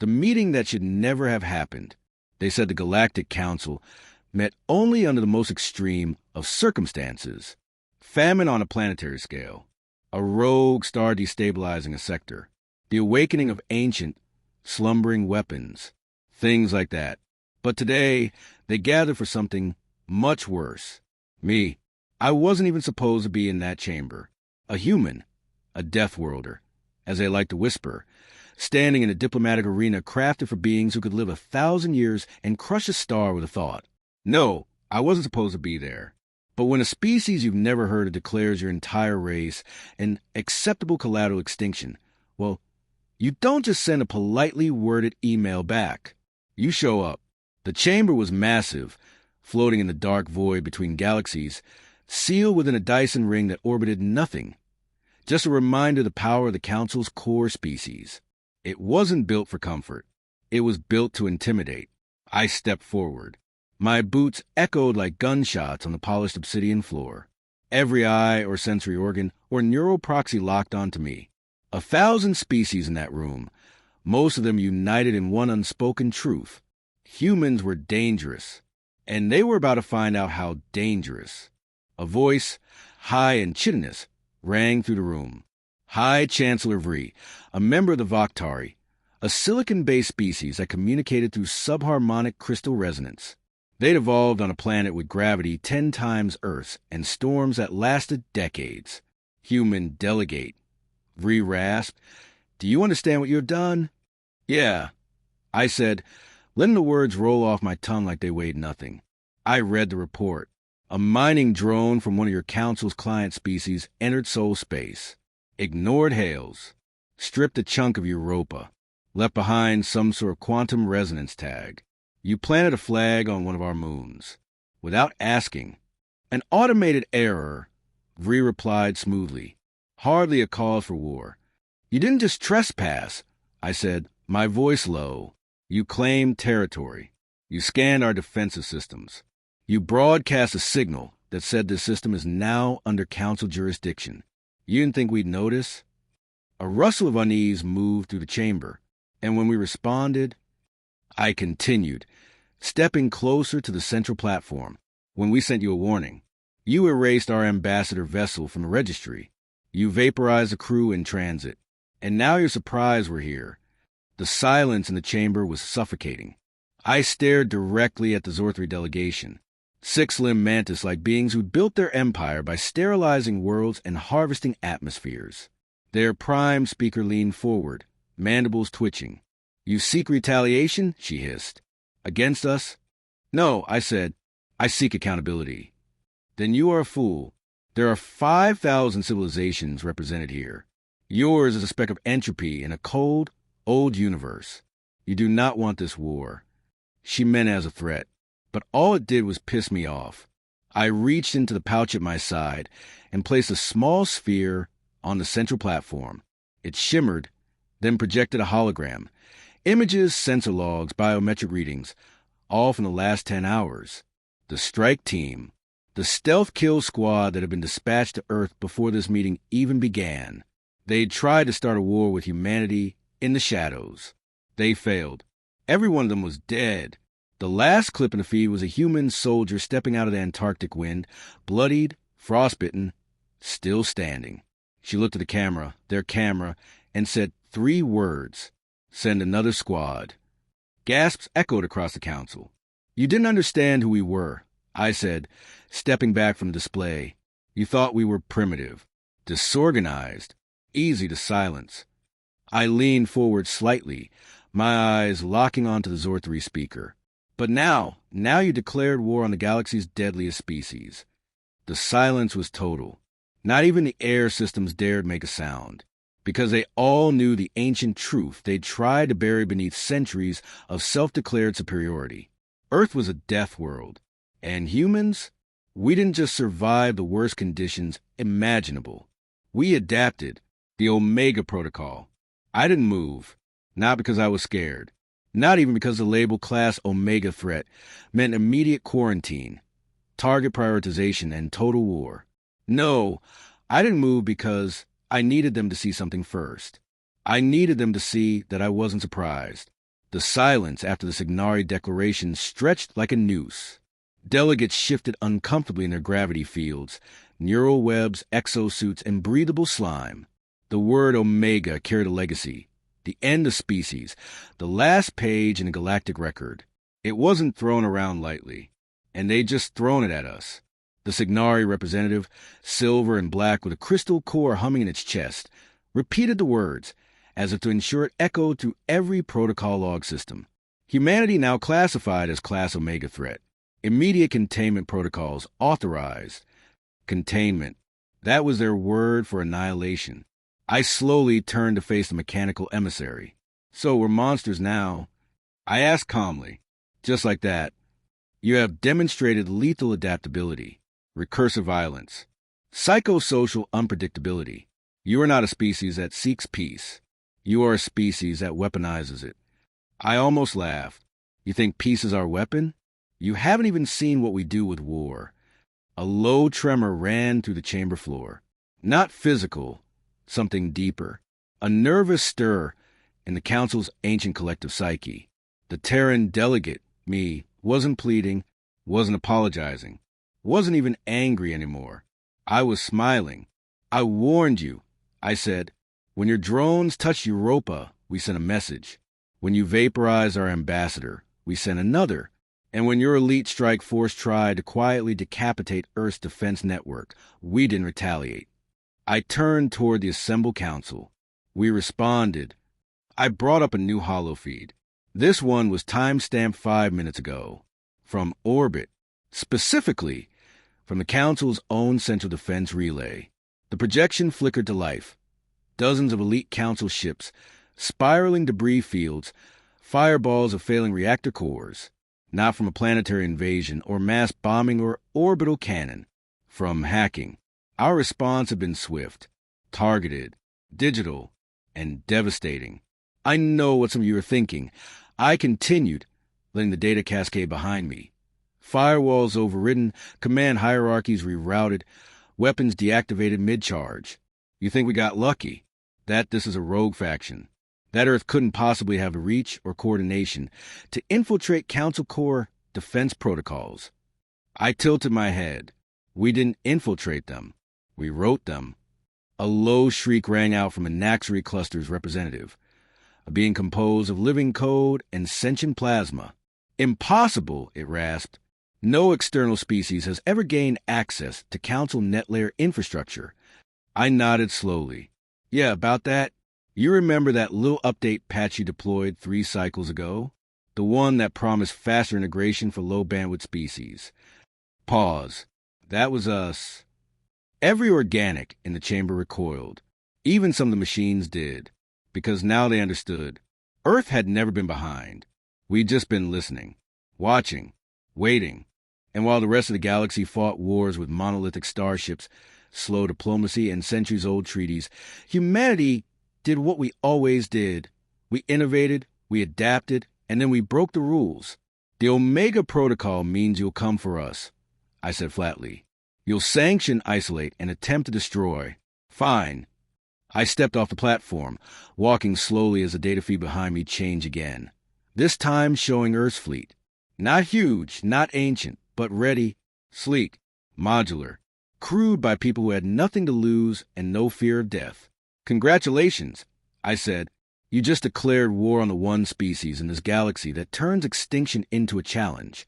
The meeting that should never have happened. They said the Galactic Council met only under the most extreme of circumstances. Famine on a planetary scale. A rogue star destabilizing a sector. The awakening of ancient, slumbering weapons. Things like that. But today, they gathered for something much worse. Me. I wasn't even supposed to be in that chamber. A human. A death worlder, as they like to whisper, standing in a diplomatic arena crafted for beings who could live 1,000 years and crush a star with a thought. No, I wasn't supposed to be there. But when a species you've never heard of declares your entire race an acceptable collateral extinction, well, you don't just send a politely worded email back. You show up. The chamber was massive, floating in the dark void between galaxies, sealed within a Dyson ring that orbited nothing. Just a reminder of the power of the Council's core species. It wasn't built for comfort. It was built to intimidate. I stepped forward. My boots echoed like gunshots on the polished obsidian floor. Every eye or sensory organ or neural proxy locked onto me. 1,000 species in that room, most of them united in one unspoken truth. Humans were dangerous, and they were about to find out how dangerous. A voice, high and chitinous, rang through the room. High Chancellor Vree, a member of the Voktari, a silicon-based species that communicated through subharmonic crystal resonance. They'd evolved on a planet with gravity 10 times Earth's and storms that lasted decades. Human delegate. Vree rasped, "Do you understand what you've done?" "Yeah," I said, letting the words roll off my tongue like they weighed nothing. I read the report. A mining drone from one of your council's client species entered soul space, ignored hails, stripped a chunk of Europa, left behind some sort of quantum resonance tag. You planted a flag on one of our moons. Without asking. An automated error, Vree replied smoothly. Hardly a cause for war. You didn't just trespass, I said, my voice low. You claimed territory. You scanned our defensive systems. You broadcast a signal that said this system is now under council jurisdiction. You didn't think we'd notice? A rustle of unease moved through the chamber, and when we responded, I continued, stepping closer to the central platform. When we sent you a warning, you erased our ambassador vessel from the registry. You vaporized the crew in transit. And now you're surprised we're here. The silence in the chamber was suffocating. I stared directly at the Zorthri delegation. Six-limbed mantis-like beings who'd built their empire by sterilizing worlds and harvesting atmospheres. Their prime speaker leaned forward, mandibles twitching. You seek retaliation? She hissed. Against us? No, I said. I seek accountability. Then you are a fool. There are 5,000 civilizations represented here. Yours is a speck of entropy in a cold, old universe. You do not want this war. She meant it as a threat, but all it did was piss me off. I reached into the pouch at my side and placed a small sphere on the central platform. It shimmered, then projected a hologram. Images, sensor logs, biometric readings, all from the last 10 hours. The strike team, the stealth kill squad that had been dispatched to Earth before this meeting even began. They'd tried to start a war with humanity in the shadows. They failed. Every one of them was dead. The last clip in the feed was a human soldier stepping out of the Antarctic wind, bloodied, frostbitten, still standing. She looked at the camera, their camera, and said 3 words. Send another squad. Gasps echoed across the council. You didn't understand who we were, I said, stepping back from the display. You thought we were primitive, disorganized, easy to silence. I leaned forward slightly, my eyes locking onto the Zorthri speaker. But now you declared war on the galaxy's deadliest species. The silence was total. Not even the air systems dared make a sound, because they all knew the ancient truth they'd tried to bury beneath centuries of self-declared superiority. Earth was a death world, and humans, we didn't just survive the worst conditions imaginable. We adapted, the Omega Protocol. I didn't move, not because I was scared, not even because the label class Omega threat meant immediate quarantine, target prioritization, and total war. No, I didn't move because I needed them to see something first. I needed them to see that I wasn't surprised. The silence after the Signari declaration stretched like a noose. Delegates shifted uncomfortably in their gravity fields, neural webs, exosuits, and breathable slime. The word Omega carried a legacy. The end of species, the last page in a galactic record. It wasn't thrown around lightly, and they'd just thrown it at us. The Signari representative, silver and black with a crystal core humming in its chest, repeated the words, as if to ensure it echoed through every protocol log system. Humanity now classified as Class Omega threat. Immediate containment protocols authorized. Containment. That was their word for annihilation. I slowly turned to face the mechanical emissary. So we're monsters now? I asked calmly. Just like that. You have demonstrated lethal adaptability, recursive violence, psychosocial unpredictability. You are not a species that seeks peace. You are a species that weaponizes it. I almost laughed. You think peace is our weapon? You haven't even seen what we do with war. A low tremor ran through the chamber floor. Not physical, something deeper. A nervous stir in the Council's ancient collective psyche. The Terran delegate, me, wasn't pleading, wasn't apologizing, wasn't even angry anymore. I was smiling. I warned you, I said. When your drones touched Europa, we sent a message. When you vaporized our ambassador, we sent another. And when your elite strike force tried to quietly decapitate Earth's defense network, we didn't retaliate. I turned toward the assembled council. We responded. I brought up a new holofeed. This one was time-stamped 5 minutes ago. From orbit. Specifically, from the Council's own Central Defense Relay. The projection flickered to life. Dozens of elite Council ships, spiraling debris fields, fireballs of failing reactor cores. Not from a planetary invasion or mass bombing or orbital cannon. From hacking. Our response had been swift, targeted, digital, and devastating. I know what some of you are thinking. I continued, letting the data cascade behind me. Firewalls overridden, command hierarchies rerouted, weapons deactivated mid-charge. You think we got lucky? That this is a rogue faction. That Earth couldn't possibly have the reach or coordination to infiltrate Council Core defense protocols. I tilted my head. We didn't infiltrate them. We wrote them. A low shriek rang out from a Naxxari cluster's representative, a being composed of living code and sentient plasma. Impossible, it rasped. No external species has ever gained access to Council net layer infrastructure. I nodded slowly. Yeah, about that. You remember that little update patch you deployed 3 cycles ago? The one that promised faster integration for low-bandwidth species. Pause. That was us. Every organic in the chamber recoiled. Even some of the machines did. Because now they understood. Earth had never been behind. We'd just been listening, watching, waiting. And while the rest of the galaxy fought wars with monolithic starships, slow diplomacy, and centuries-old treaties, humanity did what we always did. We innovated, we adapted, and then we broke the rules. The Omega Protocol means you'll come for us, I said flatly. You'll sanction, isolate, and attempt to destroy. Fine. I stepped off the platform, walking slowly as the data feed behind me changed again. This time showing Earth's fleet. Not huge, not ancient, but ready, sleek, modular, crewed by people who had nothing to lose and no fear of death. Congratulations, I said. You just declared war on the one species in this galaxy that turns extinction into a challenge.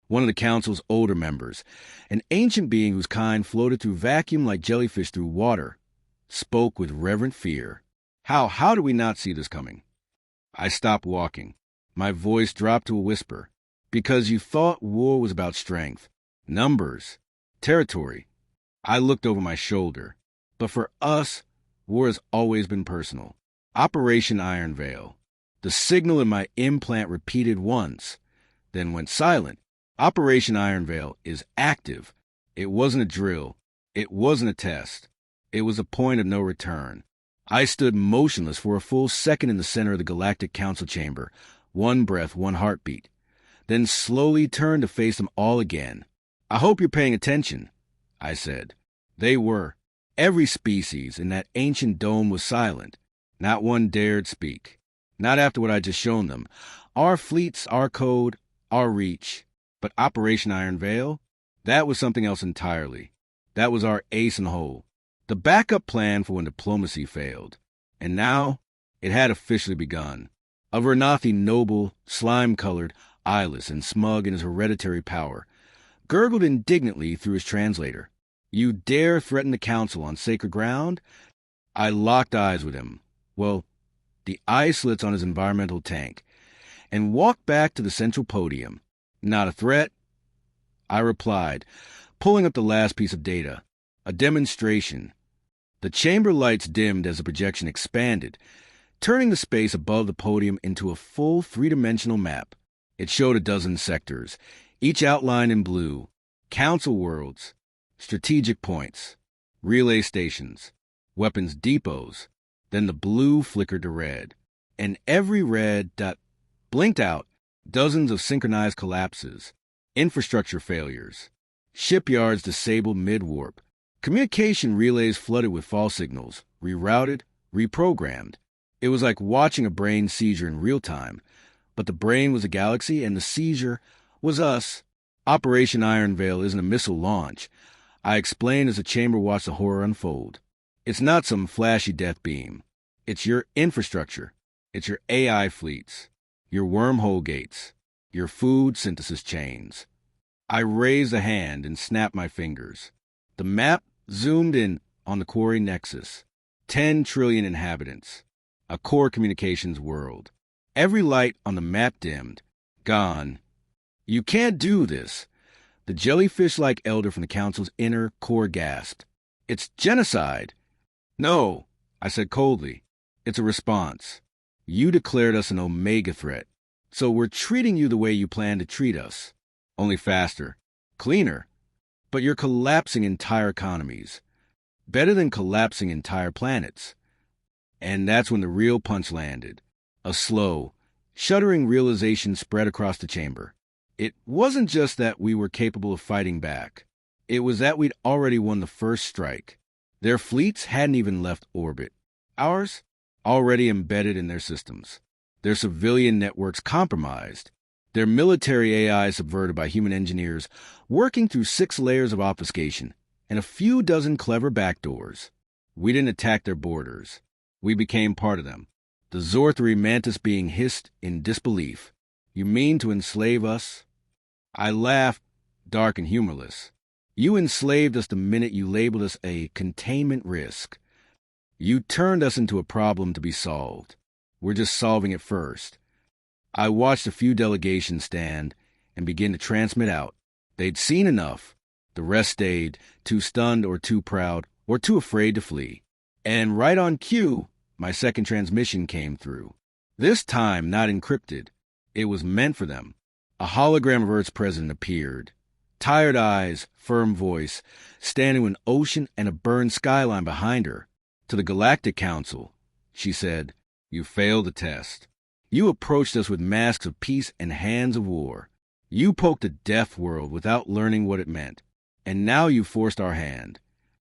One of the Council's older members, an ancient being whose kind floated through vacuum like jellyfish through water, spoke with reverent fear. How did we not see this coming? I stopped walking. My voice dropped to a whisper. Because you thought war was about strength, numbers, territory. I looked over my shoulder. But for us, war has always been personal. Operation Iron Veil. The signal in my implant repeated once, then went silent. Operation Iron Veil is active. It wasn't a drill. It wasn't a test. It was a point of no return. I stood motionless for a full second in the center of the Galactic Council chamber, one breath, one heartbeat, then slowly turned to face them all again. I hope you're paying attention, I said. They were. Every species in that ancient dome was silent. Not one dared speak. Not after what I'd just shown them. Our fleets, our code, our reach. But Operation Iron Veil? That was something else entirely. That was our ace in the hole. The backup plan for when diplomacy failed. And now, it had officially begun. A Vernathi noble, slime-colored, eyeless, and smug in his hereditary power, gurgled indignantly through his translator. You dare threaten the council on sacred ground? I locked eyes with him. Well, the eye slits on his environmental tank, and walked back to the central podium. Not a threat? I replied, pulling up the last piece of data. A demonstration. The chamber lights dimmed as the projection expanded, turning the space above the podium into a full three-dimensional map. It showed a dozen sectors, each outlined in blue. Council worlds, strategic points, relay stations, weapons depots. Then the blue flickered to red, and every red dot blinked out dozens of synchronized collapses, infrastructure failures, shipyards disabled mid-warp, communication relays flooded with false signals, rerouted, reprogrammed. It was like watching a brain seizure in real time, but the brain was a galaxy and the seizure was us. Operation Iron Veil isn't a missile launch, I explained as the chamber watched the horror unfold. It's not some flashy death beam. It's your infrastructure. It's your AI fleets, your wormhole gates, your food synthesis chains. I raised a hand and snapped my fingers. The map zoomed in on the quarry nexus. 10 trillion inhabitants. A core communications world. Every light on the map dimmed. Gone. You can't do this. The jellyfish-like elder from the council's inner core gasped. It's genocide. No, I said coldly. It's a response. You declared us an Omega threat, so we're treating you the way you plan to treat us. Only faster. Cleaner. But you're collapsing entire economies. Better than collapsing entire planets. And that's when the real punch landed. A slow, shuddering realization spread across the chamber. It wasn't just that we were capable of fighting back. It was that we'd already won the first strike. Their fleets hadn't even left orbit. Ours? Already embedded in their systems. Their civilian networks compromised. Their military AI subverted by human engineers, working through 6 layers of obfuscation and a few dozen clever backdoors. We didn't attack their borders. We became part of them. The Zorthri mantis being hissed in disbelief. You mean to enslave us? I laughed, dark and humorless. You enslaved us the minute you labeled us a containment risk. You turned us into a problem to be solved. We're just solving it first. I watched a few delegations stand and begin to transmit out. They'd seen enough. The rest stayed, too stunned or too proud or too afraid to flee. And right on cue, my second transmission came through. This time not encrypted. It was meant for them. A hologram of Earth's president appeared. Tired eyes, firm voice, standing with an ocean and a burned skyline behind her. To the Galactic Council, she said, you failed the test. You approached us with masks of peace and hands of war. You poked a death world without learning what it meant. And now you forced our hand.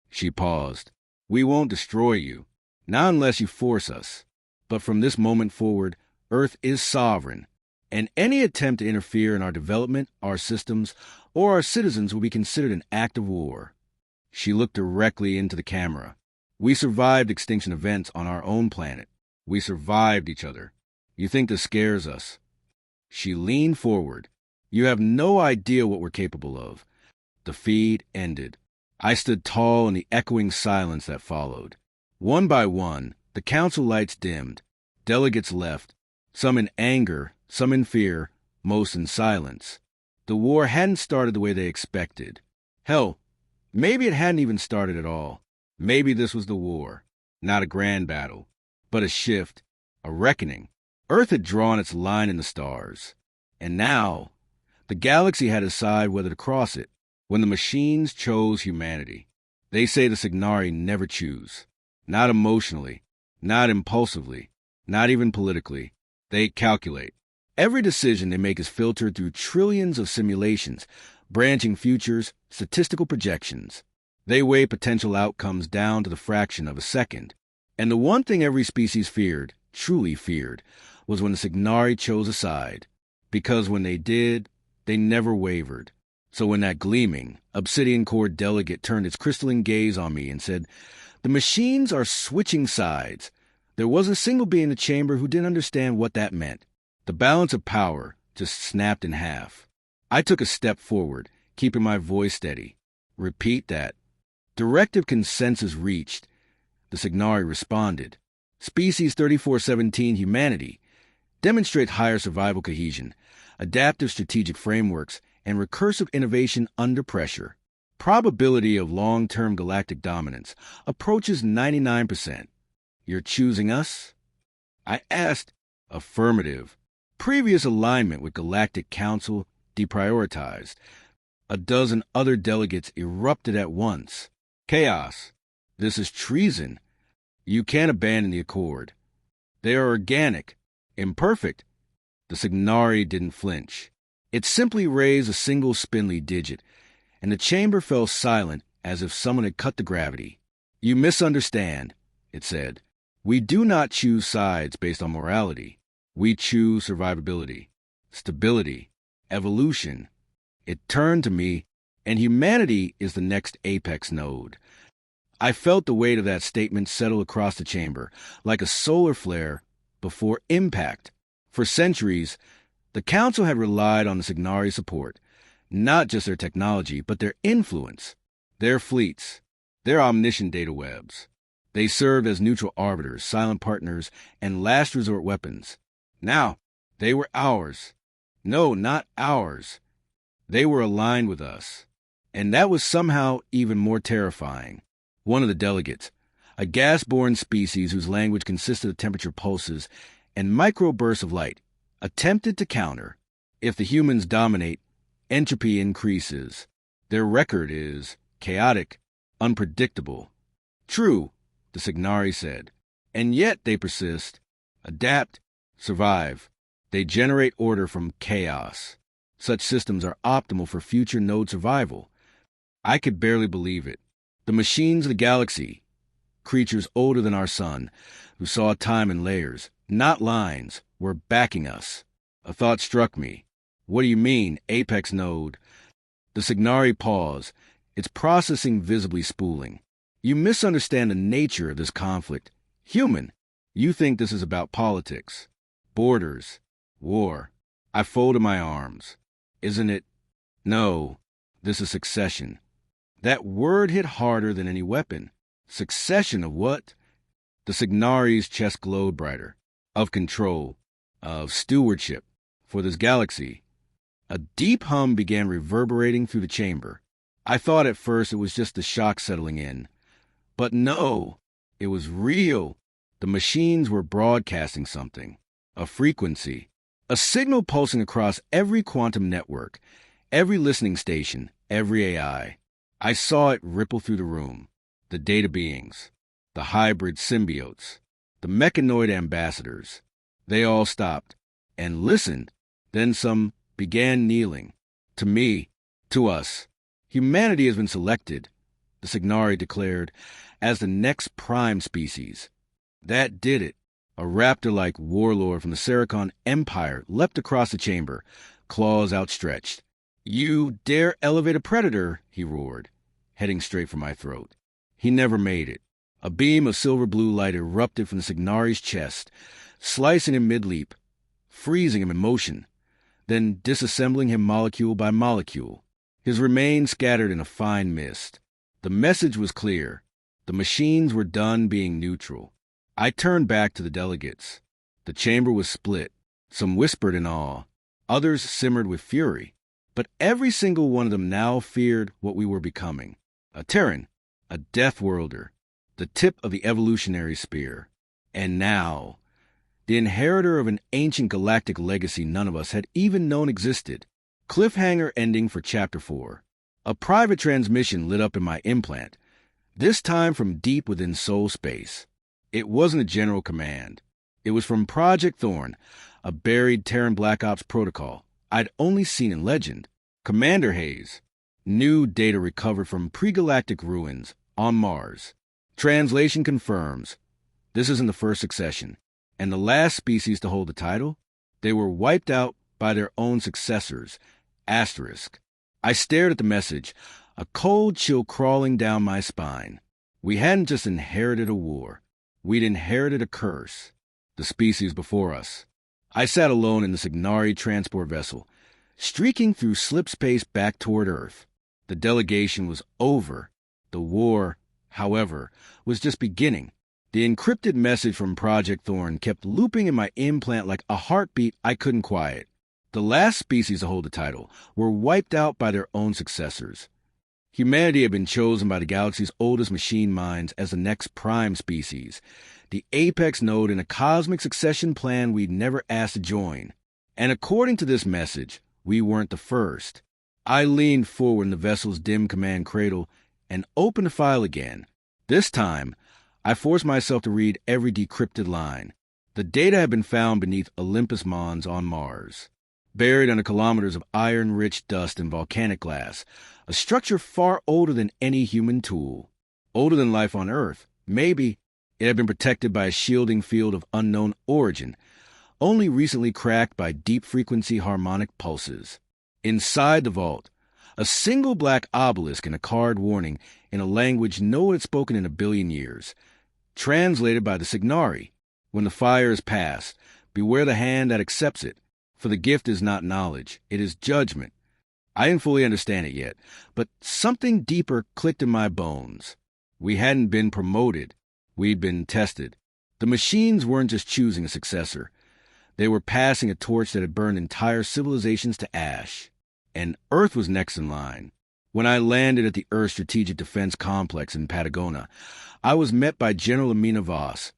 She paused. We won't destroy you. Not unless you force us. But from this moment forward, Earth is sovereign. And any attempt to interfere in our development, our systems, or our citizens will be considered an act of war. She looked directly into the camera. We survived extinction events on our own planet. We survived each other. You think this scares us? She leaned forward. You have no idea what we're capable of. The feed ended. I stood tall in the echoing silence that followed. One by one, the council lights dimmed. Delegates left, some in anger, some in fear, most in silence. The war hadn't started the way they expected. Hell, maybe it hadn't even started at all. Maybe this was the war, not a grand battle, but a shift, a reckoning. Earth had drawn its line in the stars. And now, the galaxy had to decide whether to cross it. When the machines chose humanity. They say the Signari never choose. Not emotionally, not impulsively, not even politically. They calculate. Every decision they make is filtered through trillions of simulations, branching futures, statistical projections. They weigh potential outcomes down to the fraction of a second. And the one thing every species feared, truly feared was when the Signari chose a side, because when they did, they never wavered. So when that gleaming, obsidian-cored delegate turned its crystalline gaze on me and said, "The machines are switching sides," there wasn't a single being in the chamber who didn't understand what that meant. The balance of power just snapped in half. I took a step forward, keeping my voice steady. "Repeat that." Directive consensus reached. The Signari responded. Species 3417 humanity. Demonstrate higher survival cohesion, adaptive strategic frameworks, and recursive innovation under pressure. Probability of long-term galactic dominance approaches 99%. You're choosing us? I asked. Affirmative. Previous alignment with Galactic Council deprioritized. A dozen other delegates erupted at once. Chaos. This is treason. You can't abandon the Accord. They are organic, imperfect. The Signari didn't flinch. It simply raised a single spindly digit, and the chamber fell silent as if someone had cut the gravity. "You misunderstand," it said. "We do not choose sides based on morality. We choose survivability, stability, evolution." It turned to me, and humanity is the next apex node. I felt the weight of that statement settle across the chamber, like a solar flare before impact. For centuries, the Council had relied on the Signari support, not just their technology, but their influence, their fleets, their omniscient data webs. They served as neutral arbiters, silent partners, and last resort weapons. Now, they were ours. No, not ours. They were aligned with us. And that was somehow even more terrifying. One of the delegates, a gas-borne species whose language consisted of temperature pulses and microbursts of light, attempted to counter. If the humans dominate, entropy increases. Their record is chaotic, unpredictable. True, the Signari said. And yet they persist, adapt, survive. They generate order from chaos. Such systems are optimal for future node survival. I could barely believe it. The machines of the galaxy, creatures older than our sun, who saw time in layers, not lines, were backing us. A thought struck me. "What do you mean, apex node?" The Signari paused, its processing visibly spooling. "You misunderstand the nature of this conflict. Human, you think this is about politics, borders, war." I folded my arms. "Isn't it? No, this is succession." That word hit harder than any weapon. Succession of what? The Signari's chest glowed brighter. Of control, of stewardship, for this galaxy. A deep hum began reverberating through the chamber. I thought at first it was just the shock settling in. But no, it was real. The machines were broadcasting something. A frequency. A signal pulsing across every quantum network, every listening station, every AI. I saw it ripple through the room. The data beings, the hybrid symbiotes, the mechanoid ambassadors. They all stopped and listened. Then some began kneeling. To me, to us. Humanity has been selected, the Signari declared, as the next prime species. That did it. A raptor-like warlord from the Saracon Empire leapt across the chamber, claws outstretched. "You dare elevate a predator," he roared, heading straight for my throat. He never made it. A beam of silver-blue light erupted from the Signari's chest, slicing him mid-leap, freezing him in motion, then disassembling him molecule by molecule. His remains scattered in a fine mist. The message was clear. The machines were done being neutral. I turned back to the delegates. The chamber was split. Some whispered in awe. Others simmered with fury. But every single one of them now feared what we were becoming. A Terran, a Death Worlder, the tip of the evolutionary spear. And now, the inheritor of an ancient galactic legacy none of us had even known existed. Cliffhanger ending for Chapter 4. A private transmission lit up in my implant, this time from deep within soul space. It wasn't a general command. It was from Project Thorn, a buried Terran Black Ops protocol I'd only seen in legend. Commander Hayes. New data recovered from pre-galactic ruins on Mars. Translation confirms. This isn't the first succession. And the last species to hold the title? They were wiped out by their own successors. Asterisk. I stared at the message, a cold chill crawling down my spine. We hadn't just inherited a war. We'd inherited a curse. The species before us. I sat alone in the Signari transport vessel, streaking through slip space back toward Earth. The delegation was over. The war, however, was just beginning. The encrypted message from Project Thorn kept looping in my implant like a heartbeat I couldn't quiet. The last species to hold the title were wiped out by their own successors. Humanity had been chosen by the galaxy's oldest machine minds as the next prime species, the apex node in a cosmic succession plan we'd never asked to join. And according to this message, we weren't the first. I leaned forward in the vessel's dim command cradle and opened the file again. This time, I forced myself to read every decrypted line. The data had been found beneath Olympus Mons on Mars, buried under kilometers of iron-rich dust and volcanic glass, a structure far older than any human tool. Older than life on Earth. Maybe it had been protected by a shielding field of unknown origin, only recently cracked by deep-frequency harmonic pulses. Inside the vault, a single black obelisk and a card warning in a language no one had spoken in a billion years. Translated by the Signari, when the fire is past, beware the hand that accepts it, for the gift is not knowledge, it is judgment. I didn't fully understand it yet, but something deeper clicked in my bones. We hadn't been promoted. We'd been tested. The machines weren't just choosing a successor. They were passing a torch that had burned entire civilizations to ash. And Earth was next in line. When I landed at the Earth Strategic Defense Complex in Patagonia, I was met by General Amina Voss,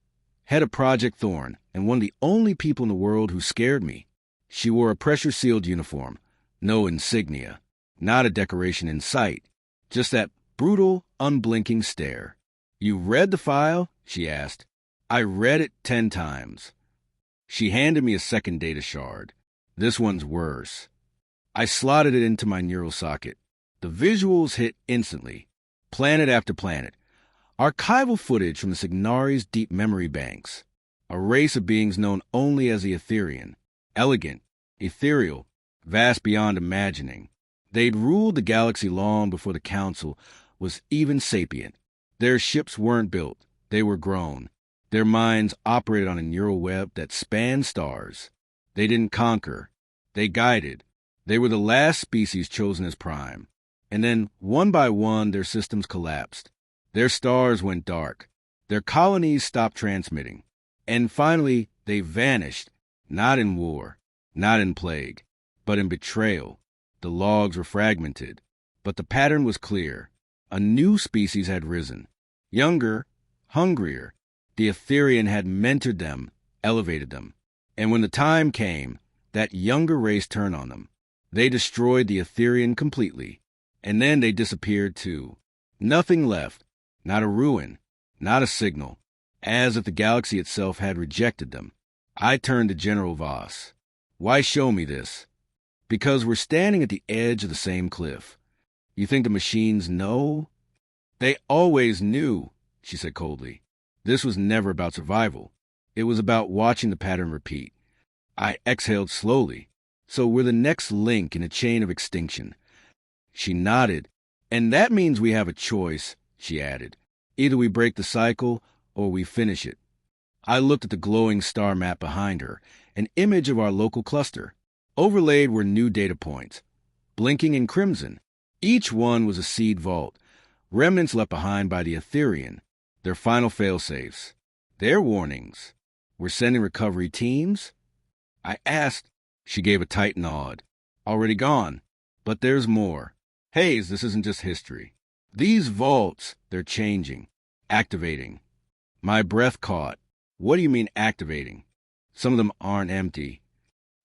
head of Project Thorn, and one of the only people in the world who scared me. She wore a pressure-sealed uniform, no insignia, not a decoration in sight, just that brutal, unblinking stare. "You read the file?" she asked. "I read it 10 times. She handed me a second data shard. "This one's worse." I slotted it into my neural socket. The visuals hit instantly. Planet after planet. Archival footage from the Signari's deep memory banks. A race of beings known only as the Etherean. Elegant, ethereal, vast beyond imagining. They'd ruled the galaxy long before the Council was even sapient. Their ships weren't built. They were grown. Their minds operated on a neural web that spanned stars. They didn't conquer. They guided. They were the last species chosen as prime. And then, one by one, their systems collapsed. Their stars went dark. Their colonies stopped transmitting. And finally, they vanished, not in war, not in plague, but in betrayal. The logs were fragmented, but the pattern was clear. A new species had risen. Younger, hungrier. The Etherean had mentored them, elevated them. And when the time came, that younger race turned on them. They destroyed the Etherean completely. And then they disappeared too. Nothing left. Not a ruin, not a signal, as if the galaxy itself had rejected them. I turned to General Voss. "Why show me this?" "Because we're standing at the edge of the same cliff. You think the machines know?" "They always knew," she said coldly. "This was never about survival. It was about watching the pattern repeat." I exhaled slowly. "So we're the next link in a chain of extinction." She nodded. "And that means we have a choice," she added. "Either we break the cycle, or we finish it." I looked at the glowing star map behind her, an image of our local cluster. Overlaid were new data points, blinking in crimson. Each one was a seed vault, remnants left behind by the Etherean, their final failsafes, their warnings. "We're sending recovery teams?" I asked. She gave a tight nod. "Already gone. But there's more. Hayes, this isn't just history. These vaults, they're changing, activating." My breath caught. "What do you mean activating?" "Some of them aren't empty."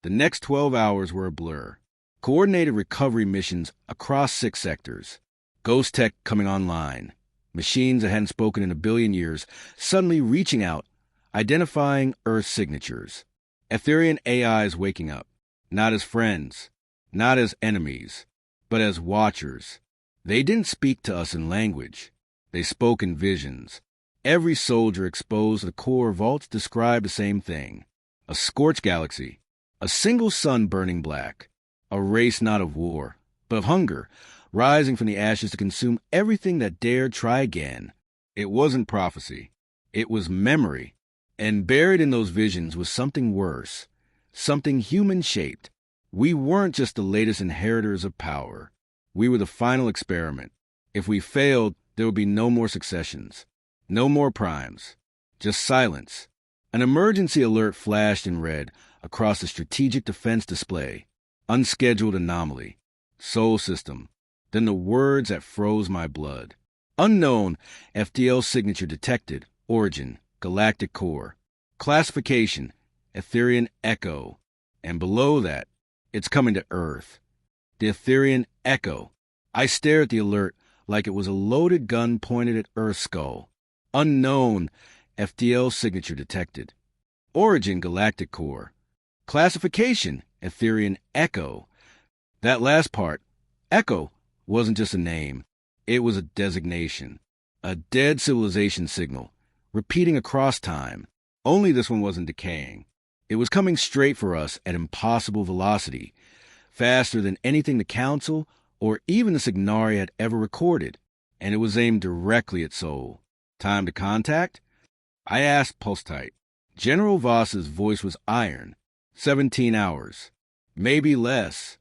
The next 12 hours were a blur. Coordinated recovery missions across 6 sectors. Ghost tech coming online. Machines that hadn't spoken in a billion years suddenly reaching out, identifying Earth signatures. Etherean AIs waking up. Not as friends, not as enemies, but as watchers. They didn't speak to us in language. They spoke in visions. Every soldier exposed to the core vaults described the same thing. A scorched galaxy, a single sun burning black, a race not of war, but of hunger, rising from the ashes to consume everything that dared try again. It wasn't prophecy. It was memory. And buried in those visions was something worse, something human-shaped. We weren't just the latest inheritors of power. We were the final experiment. If we failed, there would be no more successions, no more primes, just silence. An emergency alert flashed in red across the strategic defense display. Unscheduled anomaly. Sol system. Then the words that froze my blood. Unknown, FTL signature detected. Origin, Galactic core. Classification, Etherian Echo. And below that, it's coming to Earth. The Etherian Echo. I stared at the alert like it was a loaded gun pointed at Earth's skull. Unknown, FTL signature detected. Origin, Galactic core. Classification, Etherian Echo. That last part, Echo, wasn't just a name. It was a designation. A dead civilization signal, repeating across time. Only this one wasn't decaying. It was coming straight for us at impossible velocity, faster than anything the Council or even the Signari had ever recorded, and it was aimed directly at Sol. Time to contact? I asked Pulse-Tight. General Voss's voice was iron. 17 hours. Maybe less.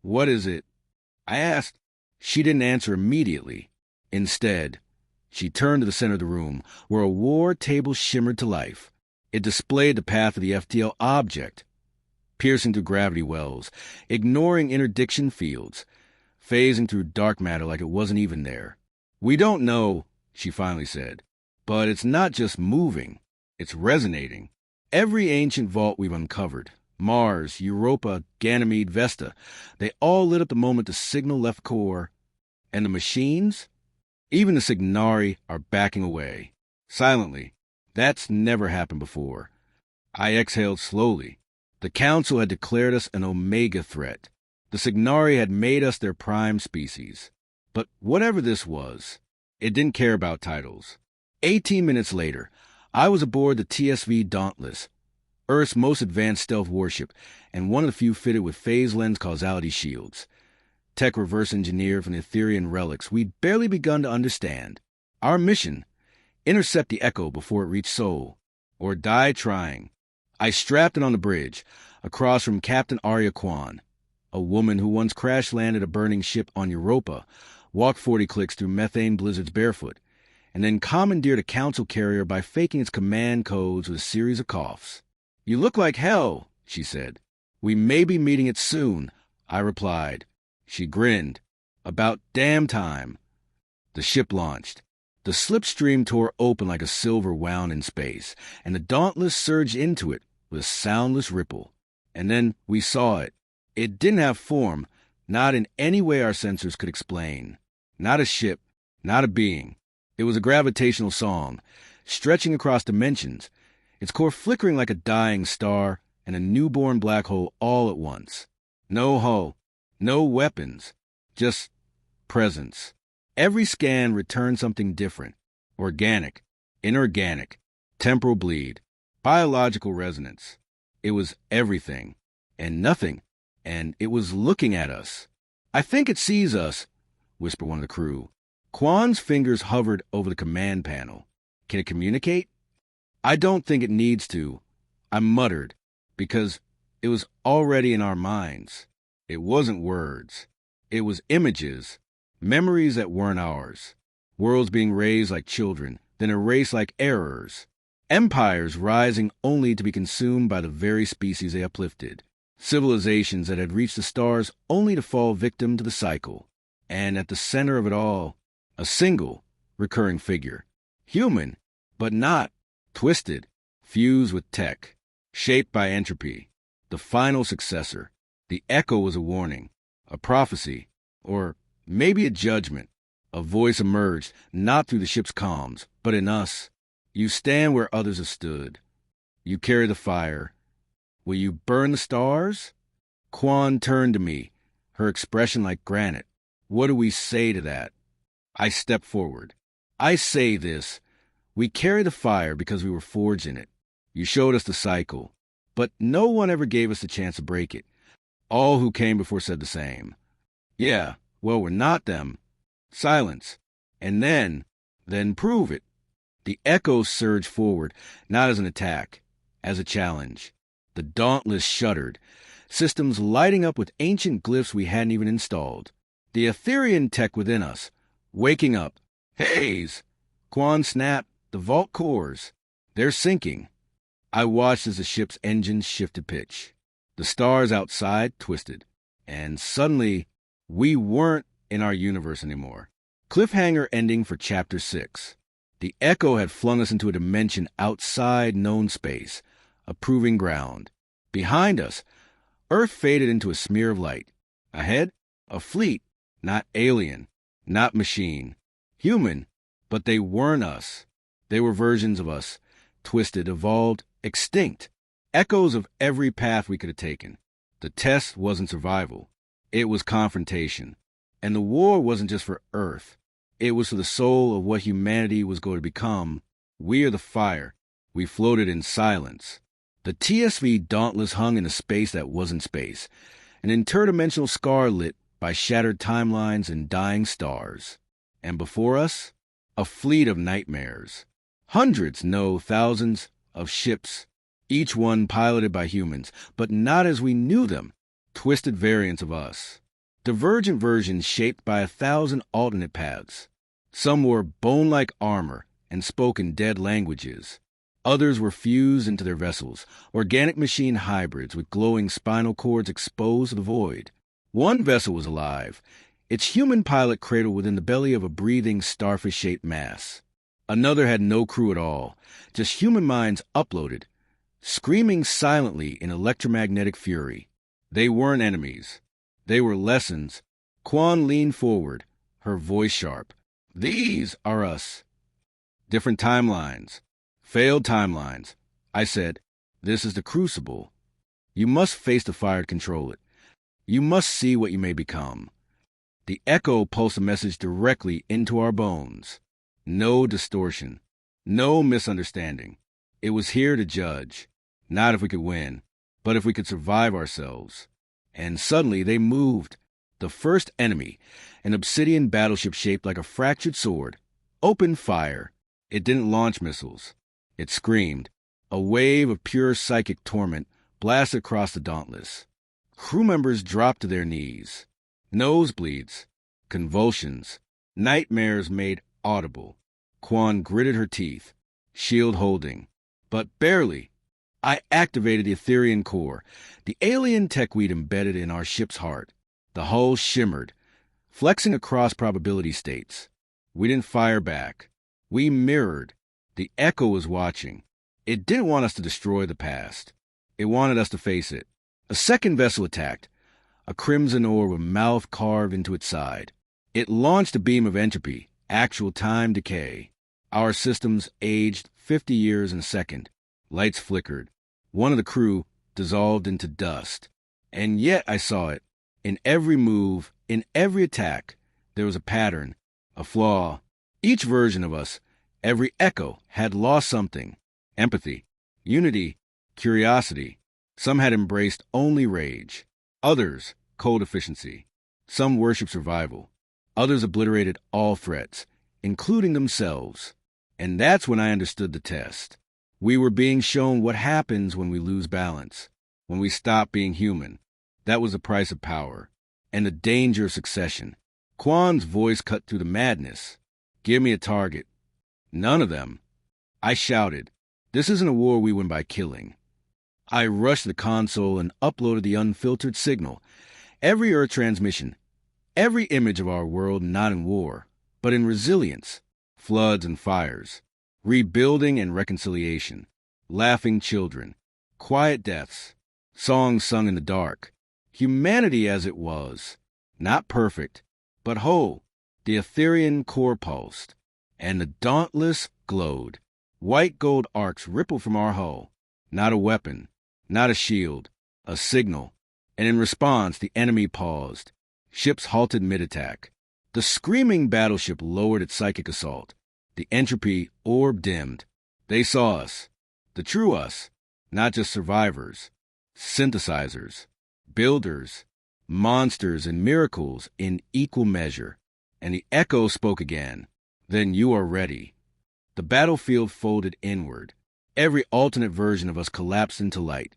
What is it? I asked. She didn't answer immediately. Instead, she turned to the center of the room, where a war table shimmered to life. It displayed the path of the FTL object, piercing through gravity wells, ignoring interdiction fields, phasing through dark matter like it wasn't even there. We don't know, she finally said, but it's not just moving, it's resonating. Every ancient vault we've uncovered, Mars, Europa, Ganymede, Vesta, they all lit up the moment the signal left core. And the machines? Even the Signari are backing away. Silently. That's never happened before. I exhaled slowly. The Council had declared us an Omega threat. The Signari had made us their prime species. But whatever this was, it didn't care about titles. 18 minutes later, I was aboard the TSV Dauntless, Earth's most advanced stealth warship, and one of the few fitted with phase lens causality shields. Tech reverse engineered from the Etherian relics we'd barely begun to understand. Our mission, intercept the Echo before it reached Sol, or die trying. I strapped it on the bridge, across from Captain Arya Kwan, a woman who once crash-landed a burning ship on Europa, walked 40 clicks through methane blizzards barefoot, and then commandeered a Council carrier by faking its command codes with a series of coughs. "You look like hell," she said. "We may be meeting it soon," I replied. She grinned. "About damn time." The ship launched. The slipstream tore open like a silver wound in space, and the Dauntless surged into it with a soundless ripple. And then we saw it. It didn't have form, not in any way our sensors could explain. Not a ship, not a being. It was a gravitational song, stretching across dimensions, its core flickering like a dying star and a newborn black hole all at once. No hull, no weapons, just presence. Every scan returned something different. Organic, inorganic, temporal bleed, biological resonance. It was everything and nothing, and it was looking at us. "I think it sees us," whispered one of the crew. Kwan's fingers hovered over the command panel. "Can it communicate?" "I don't think it needs to," I muttered, because it was already in our minds. It wasn't words. It was images, memories that weren't ours. Worlds being raised like children, then erased like errors. Empires rising only to be consumed by the very species they uplifted. Civilizations that had reached the stars only to fall victim to the cycle. And at the center of it all, a single, recurring figure. Human, but not. Twisted, fused with tech. Shaped by entropy. The final successor. The Echo was a warning, a prophecy, or maybe a judgment. A voice emerged, not through the ship's comms, but in us. "You stand where others have stood. You carry the fire. Will you burn the stars?" Kwan turned to me, her expression like granite. "What do we say to that?" I stepped forward. "I say this. We carry the fire because we were forged in it. You showed us the cycle, but no one ever gave us the chance to break it. All who came before said the same. Yeah, well, we're not them. Silence. And then prove it. The echoes surged forward, not as an attack, as a challenge. The Dauntless shuddered, systems lighting up with ancient glyphs we hadn't even installed. The Etherean tech within us, waking up. Haze! Quan snapped. The vault cores. They're sinking. I watched as the ship's engines shifted pitch. The stars outside twisted. And suddenly, we weren't in our universe anymore. Cliffhanger ending for Chapter 6. The echo had flung us into a dimension outside known space, a proving ground. Behind us, Earth faded into a smear of light. Ahead, a fleet, not alien, not machine. Human, but they weren't us. They were versions of us, twisted, evolved, extinct. Echoes of every path we could have taken. The test wasn't survival. It was confrontation. And the war wasn't just for Earth. It was for the soul of what humanity was going to become. We are the fire. We floated in silence. The TSV Dauntless hung in a space that wasn't space, an interdimensional scar lit by shattered timelines and dying stars. And before us, a fleet of nightmares. Hundreds, no, thousands, of ships, each one piloted by humans, but not as we knew them, twisted variants of us. Divergent versions shaped by 1,000 alternate paths. Some wore bone-like armor and spoke in dead languages. Others were fused into their vessels, organic machine hybrids with glowing spinal cords exposed to the void. One vessel was alive, its human pilot cradled within the belly of a breathing starfish-shaped mass. Another had no crew at all, just human minds uploaded, screaming silently in electromagnetic fury. They weren't enemies. They were lessons. Quan leaned forward, her voice sharp. These are us. Different timelines. Failed timelines. I said, this is the crucible. You must face the fire to control it. You must see what you may become. The echo pulsed a message directly into our bones. No distortion. No misunderstanding. It was here to judge. Not if we could win, but if we could survive ourselves. And suddenly they moved. The first enemy, an obsidian battleship shaped like a fractured sword, opened fire. It didn't launch missiles. It screamed. A wave of pure psychic torment blasted across the Dauntless. Crew members dropped to their knees. Nosebleeds, convulsions, nightmares made audible. Quan gritted her teeth, shield holding. But barely. I activated the Etherean core, the alien tech we'd embedded in our ship's heart. The hull shimmered, flexing across probability states. We didn't fire back. We mirrored. The echo was watching. It didn't want us to destroy the past. It wanted us to face it. A second vessel attacked, a crimson orb with mouth carved into its side. It launched a beam of entropy, actual time decay. Our systems aged 50 years in a second. Lights flickered. One of the crew dissolved into dust. And yet I saw it. In every move, in every attack, there was a pattern, a flaw. Each version of us, every echo, had lost something. Empathy, unity, curiosity. Some had embraced only rage. Others, cold efficiency. Some worshiped survival. Others obliterated all threats, including themselves. And that's when I understood the test. We were being shown what happens when we lose balance, when we stop being human. That was the price of power, and the danger of succession. Quan's voice cut through the madness. Give me a target. None of them. I shouted. This isn't a war we win by killing. I rushed the console and uploaded the unfiltered signal. Every Earth transmission, every image of our world not in war, but in resilience, floods and fires, rebuilding and reconciliation, laughing children, quiet deaths, songs sung in the dark, humanity as it was, not perfect, but whole. The Etherean core pulsed, and the Dauntless glowed. White gold arcs rippled from our hull. Not a weapon, not a shield, a signal. And in response, the enemy paused. Ships halted mid-attack. The screaming battleship lowered its psychic assault. The entropy orb dimmed. They saw us. The true us. Not just survivors. Synthesizers. Builders. Monsters and miracles in equal measure. And the echo spoke again. Then you are ready. The battlefield folded inward. Every alternate version of us collapsed into light.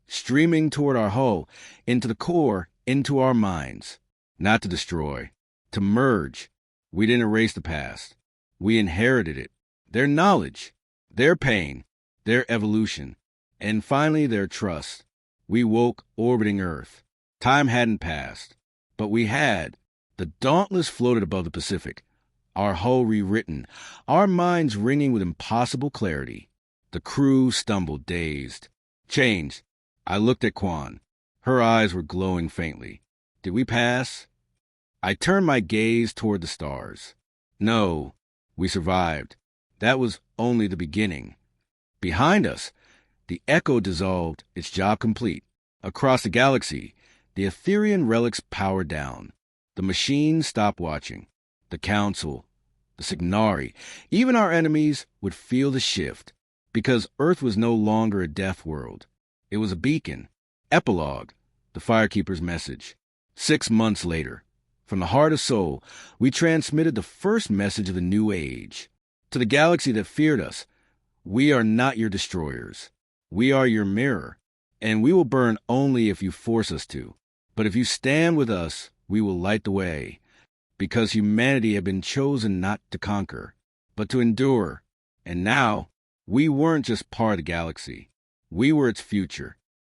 Streaming toward our hull, into the core, into our minds. Not to destroy. To merge. We didn't erase the past. We inherited it. Their knowledge. Their pain. Their evolution. And finally their trust. We woke orbiting Earth. Time hadn't passed. But we had. The Dauntless floated above the Pacific. Our hull rewritten. Our minds ringing with impossible clarity. The crew stumbled, dazed. Changed. I looked at Quan. Her eyes were glowing faintly. Did we pass? I turned my gaze toward the stars. No, we survived. That was only the beginning. Behind us, the echo dissolved, its job complete. Across the galaxy, the Etherian relics powered down. The machines stopped watching. The Council, the Signari, even our enemies would feel the shift, because Earth was no longer a death world. It was a beacon. Epilogue, the Firekeeper's message. 6 months later, from the heart of Sol, we transmitted the first message of the new age. To the galaxy that feared us, we are not your destroyers. We are your mirror, and we will burn only if you force us to. But if you stand with us, we will light the way, because humanity had been chosen not to conquer, but to endure. And now, we weren't just part of the galaxy. We were its future.